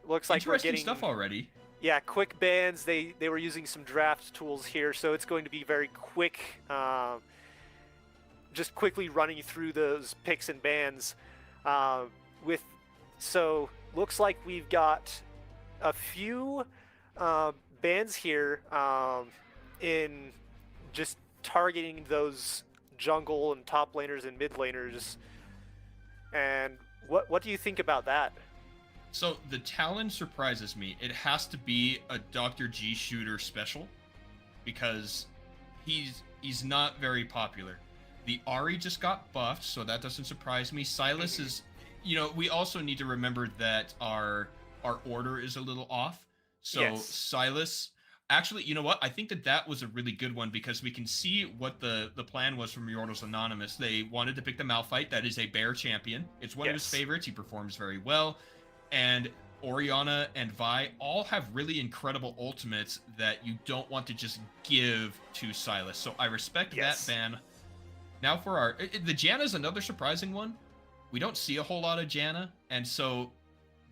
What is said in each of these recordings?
looks like we're Interesting getting stuff already. yeah, quick bans. They were using some draft tools here, so it's going to be very quick. Just quickly running through those picks and bans. With so looks like we've got a few bans here in just targeting those jungle and top laners and mid laners. And what do you think about that? So the Talon surprises me. It has to be a Dr. G shooter special because he's not very popular. The Ari just got buffed, so that doesn't surprise me. Sylas is, we also need to remember that our order is a little off. So Yes. Sylas, actually, you know what? I think that was a really good one because we can see what the plan was from Immortals Anonymous. They wanted to pick the Malphite. That is a bear champion. It's one of his favorites. He performs very well. And Orianna and Vi all have really incredible ultimates that you don't want to just give to Sylas. So I respect that ban. Now for the Janna is another surprising one. We don't see a whole lot of Janna, and so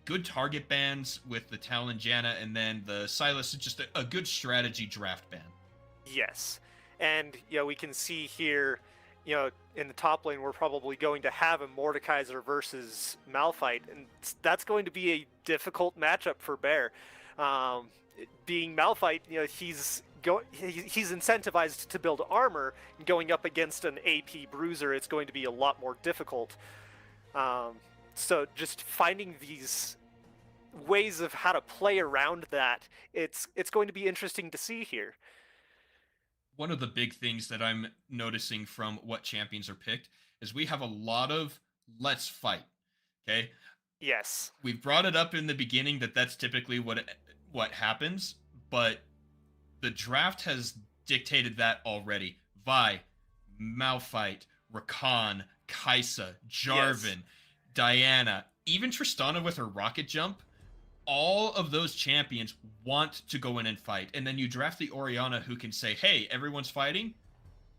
good target bans with the Talon Janna, and then the Sylas is just a good strategy draft ban. Yes, and we can see here, in the top lane, we're probably going to have a Mordekaiser versus Malphite, and that's going to be a difficult matchup for Bear. Being Malphite, he's incentivized to build armor, and going up against an AP bruiser, it's going to be a lot more difficult. So just finding these ways of how to play around that, it's going to be interesting to see here. One of the big things that I'm noticing from what champions are picked is we have a lot of let's fight. Okay? Yes. We've brought it up in the beginning that that's typically what happens, but the draft has dictated that already. Vi, Malphite, Rakan, Kai'Sa, Jarvan, Diana, even Tristana with her rocket jump, all of those champions want to go in and fight. And then you draft the Orianna who can say, hey, everyone's fighting.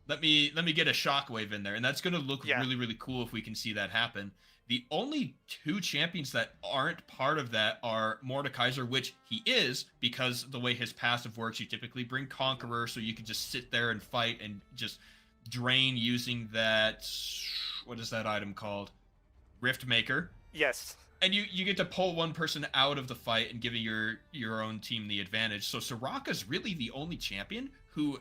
Let me get a shockwave in there. And that's going to look really, really cool if we can see that happen. The only two champions that aren't part of that are Mordekaiser, which he is, because the way his passive works, you typically bring Conqueror, so you can just sit there and fight and just drain using that, what is that item called? Riftmaker. Yes. And you get to pull one person out of the fight and giving your own team the advantage. So Soraka's really the only champion who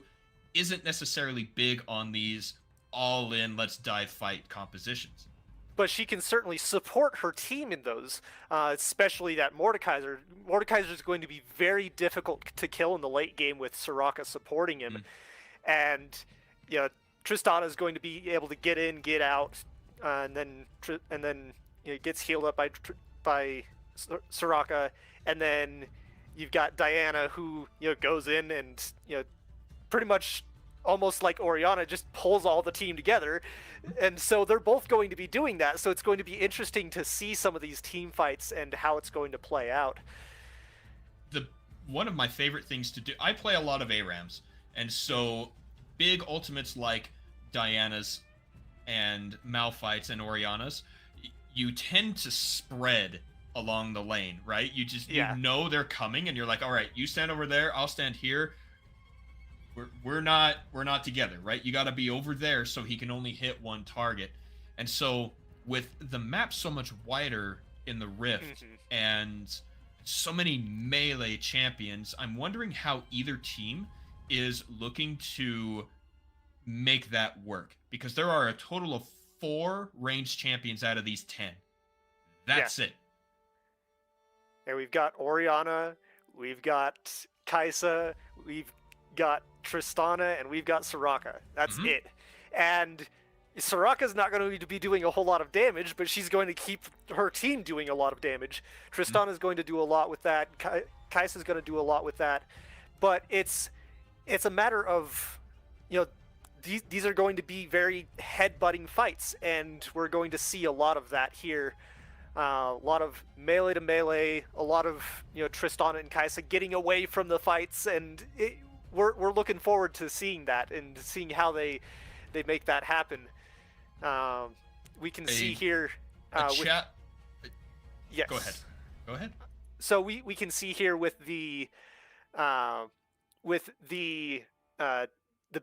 isn't necessarily big on these all-in, let's dive fight compositions. But she can certainly support her team in those, especially that Mordekaiser. Mordekaiser is going to be very difficult to kill in the late game with Soraka supporting him. And Tristana is going to be able to get in, get out, and then gets healed up by Soraka, and then you've got Diana who goes in and pretty much almost like Orianna just pulls all the team together, and so they're both going to be doing that. So it's going to be interesting to see some of these team fights and how it's going to play out. One of my favorite things to do, I play a lot of ARAMs, and so big ultimates like Diana's and Malphite's and Orianna's, you tend to spread along the lane, right? You just you know they're coming, and you're like, all right, you stand over there, I'll stand here. We're not together, right? You got to be over there so he can only hit one target. And so with the map so much wider in the Rift and so many melee champions, I'm wondering how either team is looking to make that work, because there are a total of 4 ranged champions out of these 10. That's it. And we've got Orianna, we've got Kai'Sa, we've got Tristana, and we've got Soraka. That's it. And Soraka's not going to be doing a whole lot of damage, but she's going to keep her team doing a lot of damage. Tristana's going to do a lot with that. Kai'Sa's going to do a lot with that. But it's a matter of, these are going to be very head-butting fights, and we're going to see a lot of that here. A lot of melee to melee, a lot of Tristana and Kai'Sa getting away from the fights, and we're looking forward to seeing that and seeing how they make that happen. We can see here. Chat. Yes. Go ahead. so we can see here uh, with the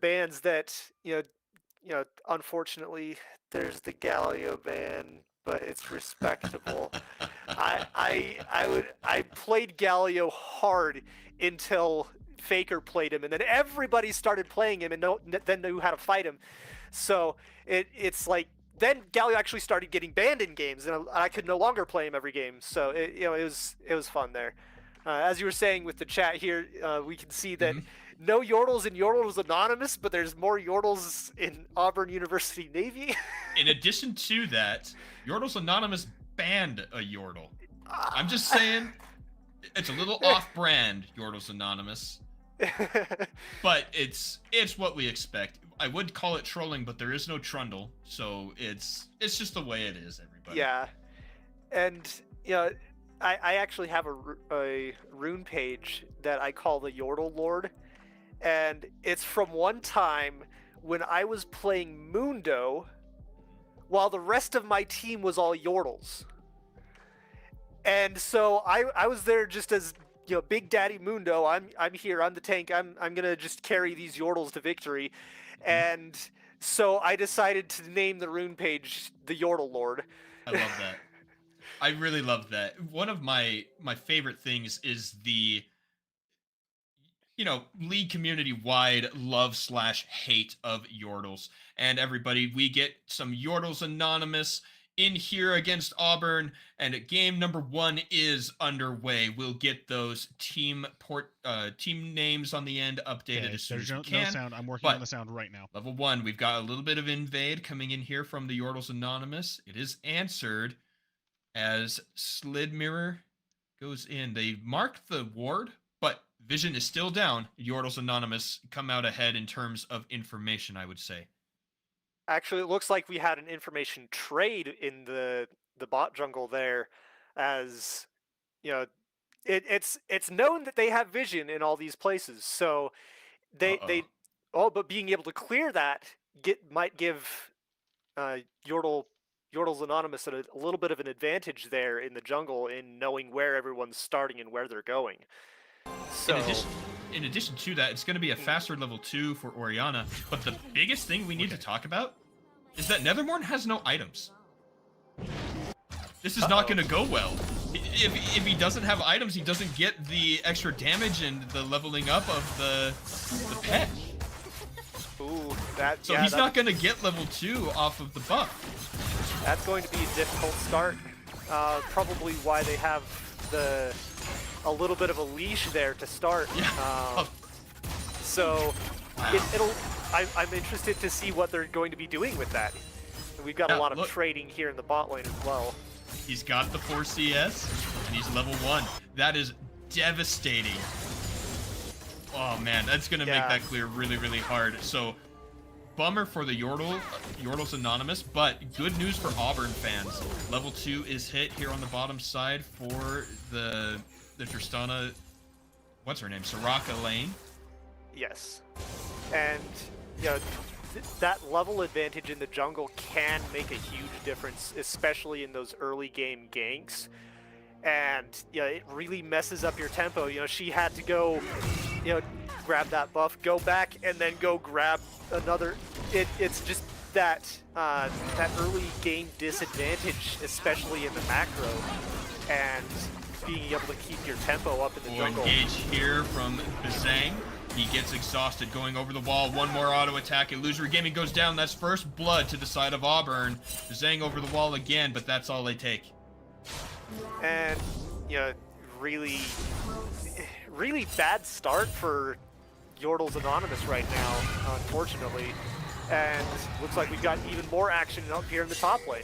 bands that unfortunately there's the Galio band, but it's respectable. I played Galio hard until Faker played him, and then everybody started playing him and then knew how to fight him. So it's like then Galio actually started getting banned in games, and I could no longer play him every game. So it was fun there. As you were saying with the chat here, we can see that no Yordles in Yordles Anonymous, but there's more Yordles in Auburn University Navy. In addition to that, Yordles Anonymous banned a Yordle. I'm just saying, it's a little off-brand, Yordles Anonymous. But it's what we expect. I would call it trolling, but there is no trundle, so it's just the way it is, everybody. Yeah, and I actually have a rune page that I call the Yordle Lord, and it's from one time when I was playing Mundo while the rest of my team was all Yordles. And so I was there just as Big Daddy Mundo. I'm here. I'm the tank. I'm gonna just carry these Yordles to victory. And so I decided to name the rune page the Yordle Lord. I love that. I really love that. One of my favorite things is the league community wide love/hate of Yordles. And everybody, we get some Yordles Anonymous in here against Auburn, and game number 1 is underway. We'll get those team names on the end updated as soon as we can. No sound. I'm working on the sound right now. Level 1, we've got a little bit of invade coming in here from the Yordles Anonymous. It is answered as Slid Mirror goes in. They marked the ward, but vision is still down. Yordles Anonymous come out ahead in terms of information, I would say. Actually, it looks like we had an information trade in the bot jungle there, as it's known that they have vision in all these places. So but being able to clear that might give Yordles Anonymous a little bit of an advantage there in the jungle in knowing where everyone's starting and where they're going. So in addition to that, it's going to be a faster level 2 for Orianna, but the biggest thing we need to talk about is that Nethermorn has no items. This is not going to go well. If he doesn't have items, he doesn't get the extra damage and the leveling up of the pet. Ooh, he's not going to get level 2 off of the buff. That's going to be a difficult start. Probably why they have a little bit of a leash there to start. Yeah. So I'm interested to see what they're going to be doing with that. We've got a lot of trading here in the bot lane as well. He's got the 4 CS, and he's level 1. That is devastating. Oh man, that's going to make that clear really, really hard. So, bummer for the Yordles Anonymous, but good news for Auburn fans. Level 2 is hit here on the bottom side for the Tristana, what's her name, Soraka lane. Yes, and that level advantage in the jungle can make a huge difference, especially in those early game ganks. And it really messes up your tempo. She had to go, grab that buff, go back, and then go grab another. It's just that early game disadvantage, especially in the macro, and being able to keep your tempo up in the jungle. Engage here from Zhang. He gets exhausted going over the wall. One more auto attack. Illusory Gaming goes down. That's first blood to the side of Auburn. Zhang over the wall again, but that's all they take. And, really bad start for Yordles Anonymous right now, unfortunately. And looks like we've got even more action up here in the top lane.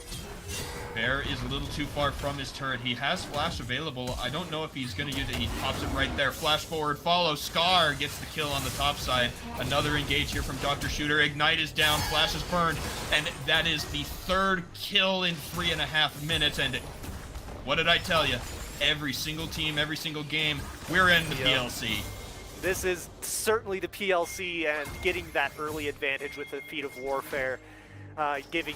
Bear is a little too far from his turret. He has flash available. I don't know if he's going to use it. He pops it right there. Flash forward, follow. Scar gets the kill on the top side. Another engage here from Dr. Shooter. Ignite is down. Flash is burned. And that is the 3rd kill in 3.5 minutes. And what did I tell you? Every single team, every single game, we're in the PLC. This is certainly the PLC, and getting that early advantage with the Feat of Warfare, giving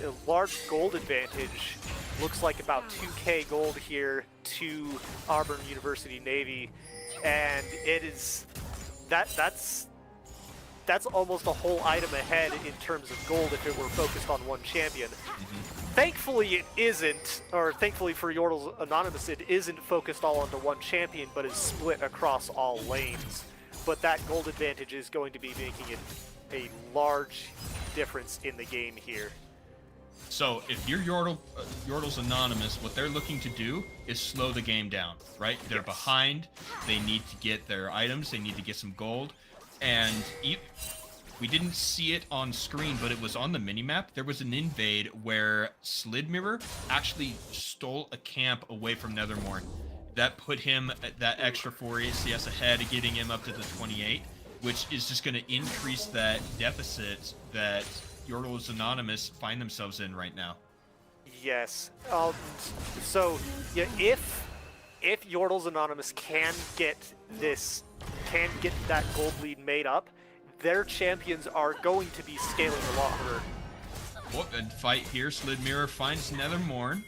a large gold advantage looks like about 2K gold here to Auburn University Navy, and it is that's almost a whole item ahead in terms of gold if it were focused on one champion. Thankfully it isn't, or thankfully for Yordles Anonymous, it isn't focused all onto one champion, but is split across all lanes. But that gold advantage is going to be making it a large difference in the game here. So if you're Yordles Anonymous, what they're looking to do is slow the game down, right? They're behind, they need to get their items, they need to get some gold, and we didn't see it on screen, but it was on the minimap. There was an invade where Slidmirror actually stole a camp away from Nethermorn. That put him at that extra 4 ACS ahead, getting him up to the 28, which is just going to increase that deficit that Yordles Anonymous find themselves in right now. Yes. So yeah, if Yordles Anonymous can get that gold lead made up, their champions are going to be scaling a lot harder. Oh, and fight here. Slidmirror finds Nethermorn.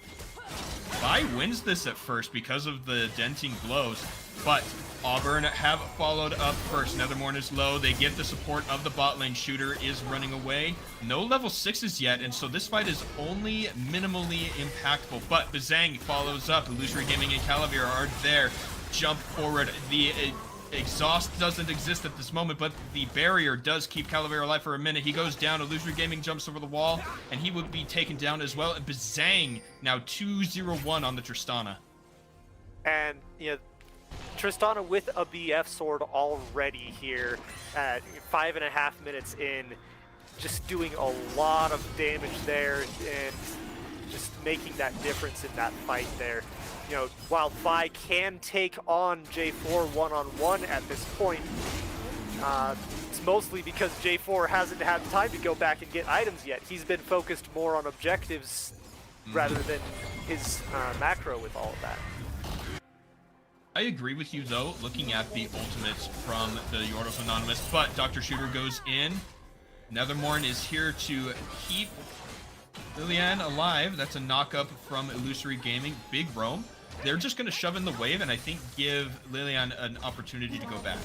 Vi wins this at first because of the denting blows, but Auburn have followed up first. Nethermorn is low. They get the support of the bot lane. Shooter is running away. No level 6s yet, and so this fight is only minimally impactful. But Bazang follows up. Illusory Gaming and Calavera are there. Jump forward. The exhaust doesn't exist at this moment, but the barrier does keep Calavera alive for a minute. He goes down. Illusory Gaming jumps over the wall, and he would be taken down as well. And Bazang now 2-0-1 on the Tristana. And, you know, Tristana with a BF sword already here at 5.5 minutes in, just doing a lot of damage there and just making that difference in that fight there. You know, while Vi can take on J4 one-on-one at this point, it's mostly because J4 hasn't had time to go back and get items yet. He's been focused more on objectives rather than his macro with all of that. I agree with you, though, looking at the ultimates from the Yordles Anonymous, but Dr. Shooter goes in. Nethermorn is here to keep Lilian alive. That's a knock-up from Illusory Gaming. Big roam. They're just going to shove in the wave and I think give Lilian an opportunity to go back.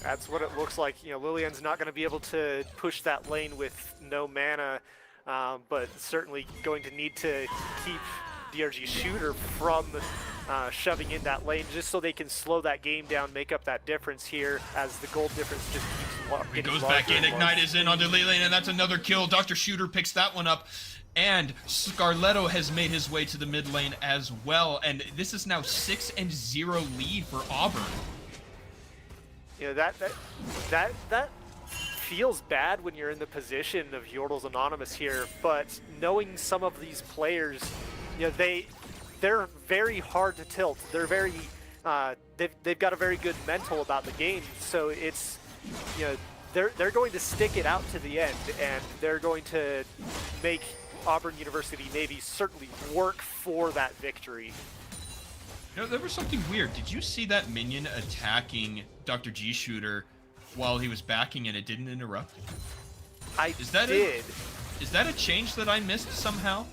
That's what it looks like. You know, Lilian's not going to be able to push that lane with no mana, but certainly going to need to keep DRG Shooter from shoving in that lane just so they can slow that game down, make up that difference here as the gold difference just keeps getting larger. He goes back in, Ignite is in onto Lilian, and that's another kill. Dr. Shooter picks that one up, and Scarletto has made his way to the mid lane as well, and this is now 6-0 lead for Auburn. You know, that feels bad when you're in the position of Yordles Anonymous here, but knowing some of these players, you know, they're very hard to tilt. They're very they've got a very good mental about the game, so it's, you know, they're going to stick it out to the end, and they're going to make Auburn University Navy certainly work for that victory. You know, there was something weird. Did you see that minion attacking Dr. G Shooter while he was backing and it didn't interrupt? I did. Is that a change that I missed somehow?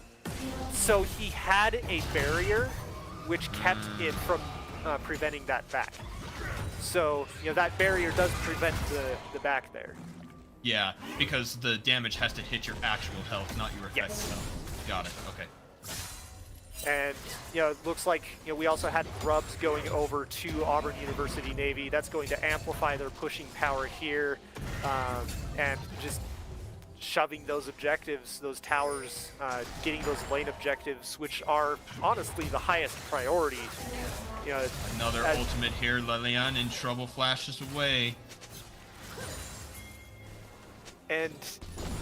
So he had a barrier which kept it from preventing that back. So, you know, that barrier does prevent the back there. Yeah, because the damage has to hit your actual health, not your effective health. Got it, okay. And, you know, it looks like, you know, we also had Grubs going over to Auburn University Navy. That's going to amplify their pushing power here, and just shoving those objectives, those towers, getting those lane objectives, which are honestly the highest priority. You know, another ultimate here. Lilian in trouble, flashes away. And,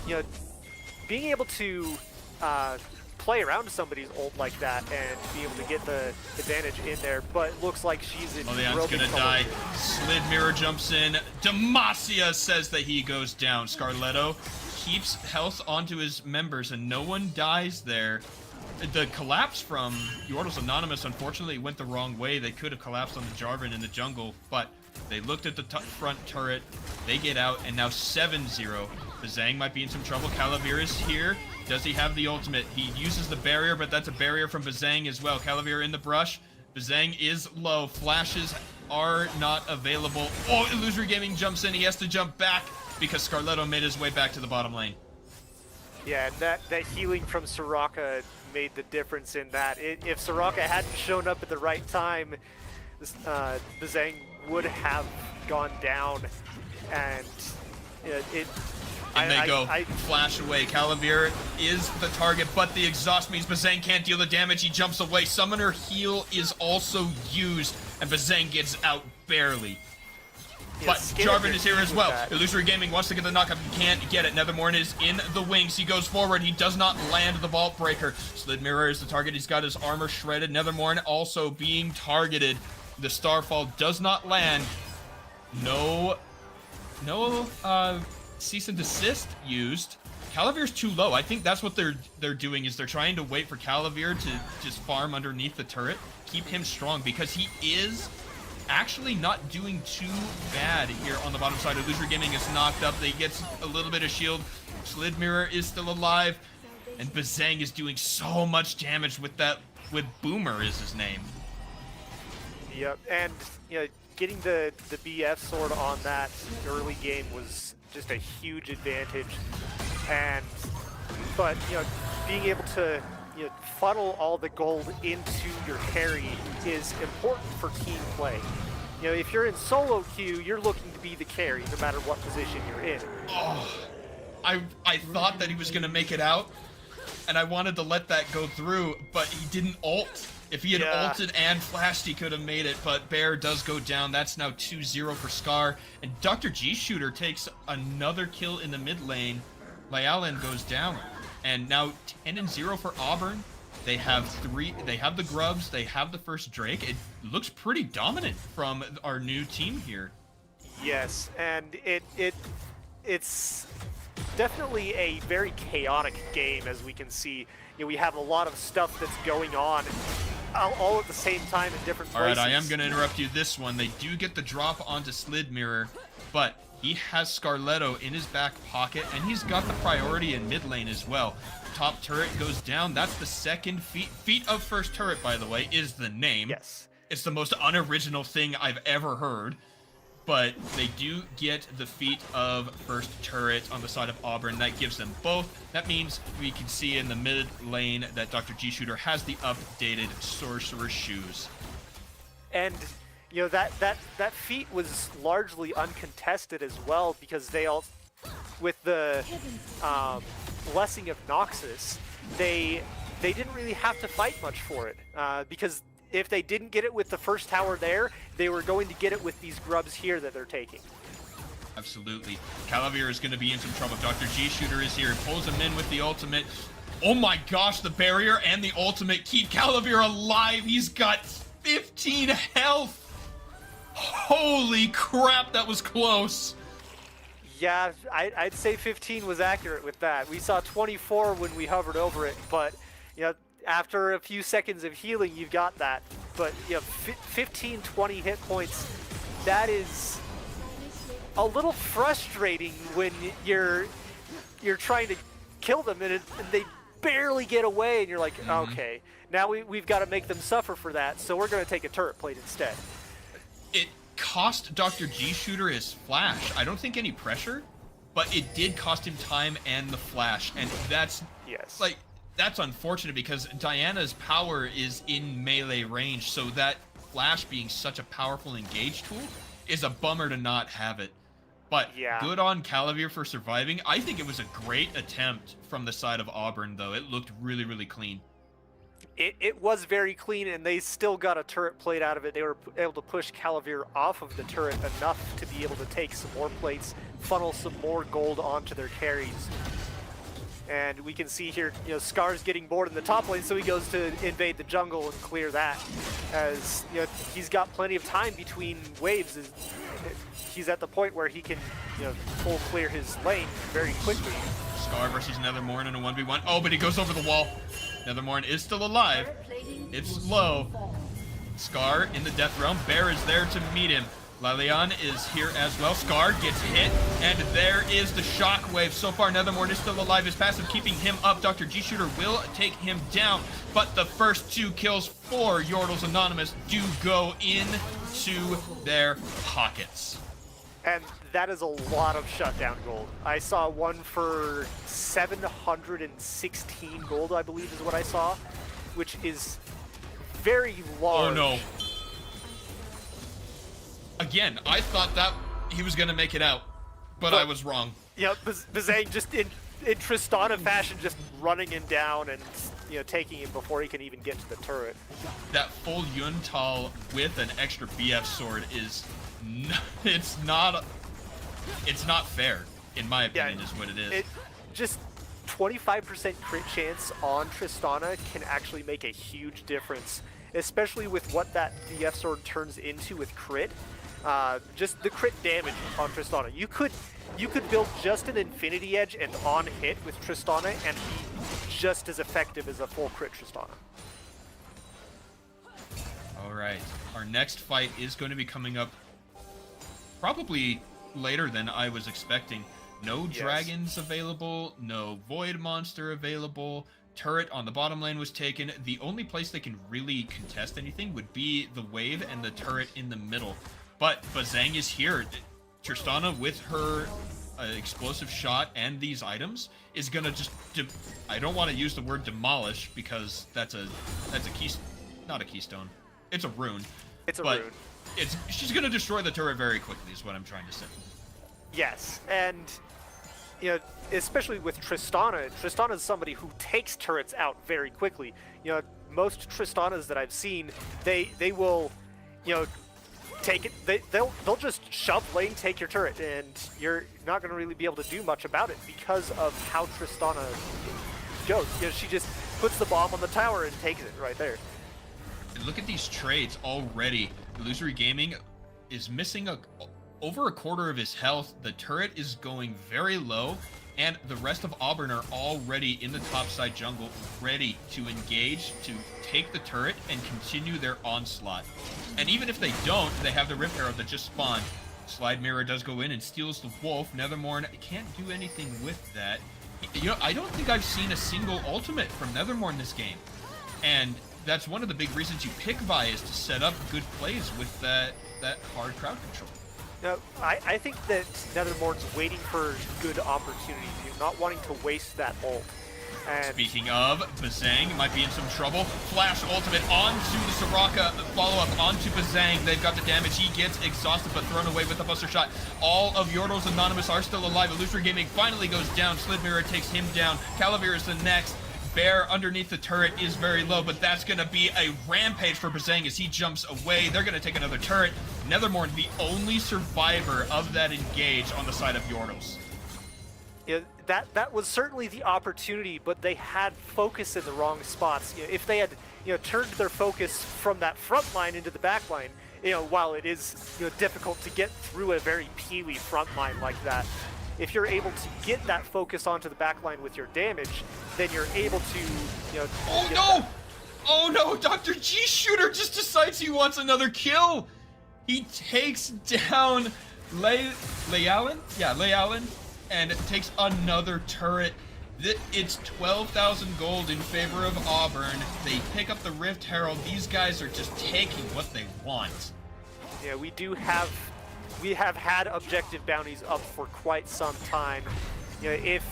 you know, being able to play around somebody's ult like that and be able to get the advantage in there, but it looks like she's in Lilian's gonna die. Slidmirror jumps in. Demacia says that he goes down. Scarletto keeps health onto his members and no one dies there. The collapse from Yordles Anonymous unfortunately went the wrong way. They could have collapsed on the Jarvan in the jungle, but they looked at the front turret, they get out, and now 7-0 Bazang might be in some trouble. Calavir is here. Does he have the ultimate? He uses the barrier, but that's a barrier from Bazang as well. Calavir in the brush. Bazang is low. Flashes are not available. Oh, Illusory Gaming jumps in. He has to jump back because Scarletto made his way back to the bottom lane. Yeah, and that healing from Soraka made the difference in that. If Soraka hadn't shown up at the right time, Bazang would have gone down, and flash away. Calavir is the target, but the exhaust means Bazang can't deal the damage. He jumps away. Summoner heal is also used, and Bazang gets out barely. But Jarvan is here as well. Illusory Gaming wants to get the knockup. He can't get it. Nethermorn is in the wings. He goes forward. He does not land the Vault Breaker. Slid Mirror is the target. He's got his armor shredded. Nethermorn also being targeted. The Starfall does not land. No cease and desist used. Calavir's too low. I think that's what they're doing, is they're trying to wait for Calavir to just farm underneath the turret, keep him strong, because he is actually not doing too bad here on the bottom side. Illusory Gaming is knocked up. They get a little bit of shield. Slid Mirror is still alive, and Bazang is doing so much damage with Boomer is his name. Yep, and getting the BF sword on that early game was just a huge advantage, but being able to funnel all the gold into your carry is important for team play. If you're in solo queue, you're looking to be the carry no matter what position you're in. Oh, I thought that he was gonna make it out, and I wanted to let that go through, but he didn't ult. If he had ulted and flashed, he could have made it, but Bear does go down. That's now 2-0 for Scar, and Dr. G Shooter takes another kill in the mid lane. Lyalan goes down, and now 10-0 for Auburn. They have the Grubs, they have the first Drake. It looks pretty dominant from our new team here. Yes, and it's definitely a very chaotic game, as we can see. We have a lot of stuff that's going on all at the same time in different places. All right, I am going to interrupt you this one. They do get the drop onto Slid Mirror, but he has Scarletto in his back pocket, and he's got the priority in mid lane as well. Top turret goes down. That's the second feat of first turret, by the way, is the name. Yes. It's the most unoriginal thing I've ever heard. But they do get the feat of first turret on the side of Auburn. That gives them both. That means we can see in the mid lane that Dr. G Shooter has the updated Sorcerer's Shoes. And that feat was largely uncontested as well, because they all, with the blessing of Noxus, they didn't really have to fight much for it, because if they didn't get it with the first tower there, they were going to get it with these Grubs here that they're taking. Absolutely. Calavir is going to be in some trouble. Dr. G Shooter is here, pulls him in with the ultimate. Oh my gosh, the barrier and the ultimate keep Calavir alive. He's got 15 health. Holy crap, that was close. Yeah, I'd say 15 was accurate with that. We saw 24 when we hovered over it, but after a few seconds of healing, you've got that. But 15, 20 hit points, that is a little frustrating when you're trying to kill them and they barely get away, and you're like, okay, now we've got to make them suffer for that, so we're going to take a turret plate instead. It cost Dr. G Shooter his flash. I don't think any pressure, but it did cost him time and the flash, and that's that's unfortunate because Diana's power is in melee range, so that flash being such a powerful engage tool is a bummer to not have it. But good on Calavir for surviving. I think it was a great attempt from the side of Auburn, though. It looked really, really clean. It was very clean, and they still got a turret plate out of it. They were able to push Calavir off of the turret enough to be able to take some more plates, funnel some more gold onto their carries. And we can see here, Scar's getting bored in the top lane, so he goes to invade the jungle and clear that. As he's got plenty of time between waves. He's at the point where he can, full clear his lane very quickly. Scar versus Nethermorn in a 1v1. Oh, but he goes over the wall. Nethermorn is still alive. It's low. Scar in the Death Realm. Bear is there to meet him. Lilian is here as well. Scar gets hit, and there is the shockwave. So far, Nethermorn is still alive. His passive keeping him up. Dr. G Shooter will take him down, but the first 2 kills for Yordles Anonymous do go into their pockets. And that is a lot of shutdown gold. I saw one for 716 gold, I believe is what I saw, which is very large. Oh no. Again, I thought that he was going to make it out, but I was wrong. Yeah, Bazang just in Tristana fashion, just running him down and taking him before he can even get to the turret. That full Yuntal with an extra BF sword is, it's not fair, in my opinion, is what it is. It just 25% crit chance on Tristana can actually make a huge difference, especially with what that BF sword turns into with crit. Just the crit damage on Tristana. You could build just an Infinity Edge and on hit with Tristana and be just as effective as a full crit Tristana. All right, our next fight is going to be coming up probably later than I was expecting. No dragons available, no void monster available. Turret on the bottom lane was taken. The only place they can really contest anything would be the wave and the turret in the middle. But Bazang is here. Tristana, with her explosive shot and these items, is gonna just I don't want to use the word demolish because that's a keystone, not a keystone. It's a rune. It's a rune. She's gonna destroy the turret very quickly, is what I'm trying to say. Yes, and especially with Tristana. Tristana is somebody who takes turrets out very quickly. Most Tristanas that I've seen, they will, take it. They'll just shove lane, take your turret, and you're not going to really be able to do much about it because of how Tristana goes. She just puts the bomb on the tower and takes it right there. And look at these trades already. Illusory Gaming is missing over a quarter of his health. The turret is going very low, and the rest of Auburn are already in the topside jungle, ready to engage, to take the turret and continue their onslaught. And even if they don't, they have the Rift Arrow that just spawned. Slide Mirror does go in and steals the Wolf. Nethermorn can't do anything with that. I don't think I've seen a single ultimate from Nethermorn this game. And that's one of the big reasons you pick Vi, is to set up good plays with that hard crowd control. No, I think that Nethermorn's waiting for good opportunities, not wanting to waste that ult. And speaking of, Bazang might be in some trouble. Flash ultimate onto the Soraka, follow-up onto Bazang. They've got the damage. He gets exhausted but thrown away with a buster shot. All of Yordles Anonymous are still alive. Illusory Gaming finally goes down. Slid Mirror takes him down. Calavir is the next. Bear underneath the turret is very low, but that's going to be a rampage for Bazang as he jumps away. They're going to take another turret. Nethermorn, the only survivor of that engage on the side of Yordles. Yeah, that was certainly the opportunity, but they had focus in the wrong spots. If they had turned their focus from that front line into the back line, while it is difficult to get through a very peely front line like that, if you're able to get that focus onto the back line with your damage, then you're able to Oh no! Oh no! Dr. G Shooter just decides he wants another kill. He takes down Layalin? Yeah, Layalin. And takes another turret. It's 12,000 gold in favor of Auburn. They pick up the Rift Herald. These guys are just taking what they want. Yeah, we have had objective bounties up for quite some time. If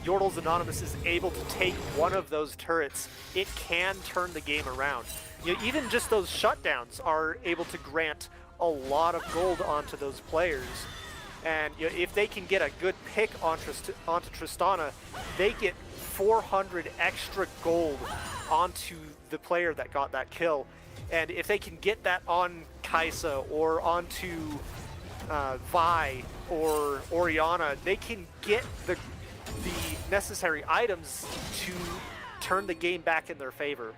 Yordles Anonymous is able to take one of those turrets, it can turn the game around. Even just those shutdowns are able to grant a lot of gold onto those players. And if they can get a good pick onto Tristana, they get 400 extra gold onto the player that got that kill. And if they can get that on Kai'Sa or onto Vi or Orianna, they can get the necessary items to turn the game back in their favor.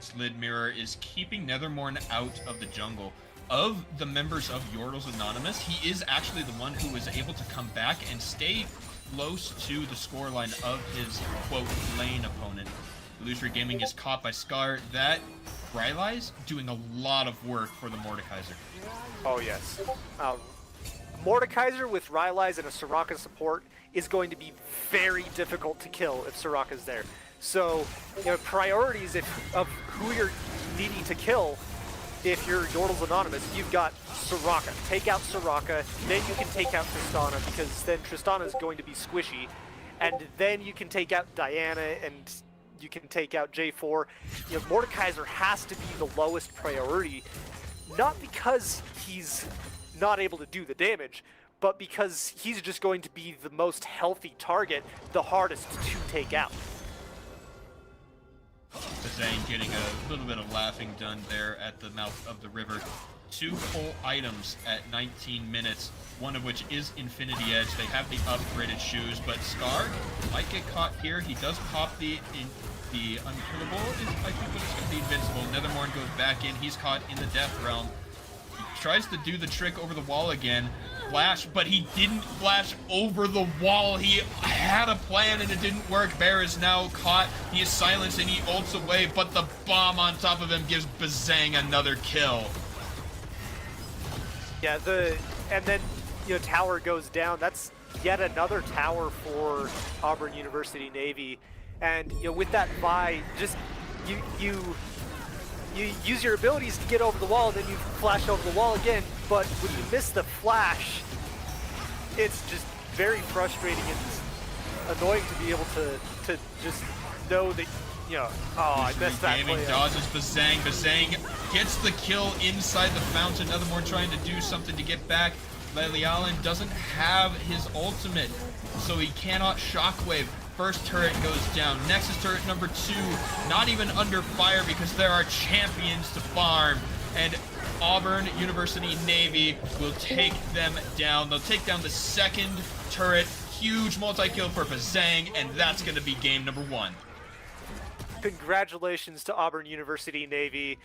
Slid Mirror is keeping Nethermorn out of the jungle. Of the members of Yordles Anonymous, he is actually the one who was able to come back and stay close to the scoreline of his, quote, lane opponent. Illusory Gaming is caught by Scar. That Rylai's doing a lot of work for the Mordekaiser. Oh, yes. Mordekaiser with Rylai's and a Soraka support is going to be very difficult to kill if Soraka's there. So, priorities of who you're needing to kill, if you're Yordle's Anonymous, you've got Soraka. Take out Soraka, then you can take out Tristana, because then Tristana is going to be squishy, and then you can take out Diana, and you can take out J4. Mordekaiser has to be the lowest priority, not because he's not able to do the damage, but because he's just going to be the most healthy target, the hardest to take out. Bazang getting a little bit of laughing done there at the mouth of the river. 2 full items at 19 minutes, one of which is Infinity Edge. They have the upgraded shoes, but Scar might get caught here. He does pop the unkillable, I think what it's going to be invincible. Nethermorn goes back in. He's caught in the Death Realm. He tries to do the trick over the wall again. Flash, but he didn't flash over the wall. He had a plan and it didn't work. Bear is now caught. He is silenced and he ults away, but the bomb on top of him gives Bazang another kill. Yeah, and then tower goes down. That's yet another tower for Auburn University Navy. And with that Vi, just you use your abilities to get over the wall, and then you flash over the wall again. But when you miss the flash, it's just very frustrating and annoying to be able to just know that I messed that Gaming play up. dodges Bazang. Bazang gets the kill inside the fountain. Nethermorn trying to do something to get back. Lelialan doesn't have his ultimate, so he cannot shockwave. First turret goes down. Nexus turret number 2, not even under fire because there are champions to farm. And Auburn University Navy will take them down. They'll take down the second turret. Huge multi-kill for Bazang, and that's going to be game number 1. Congratulations to Auburn University Navy.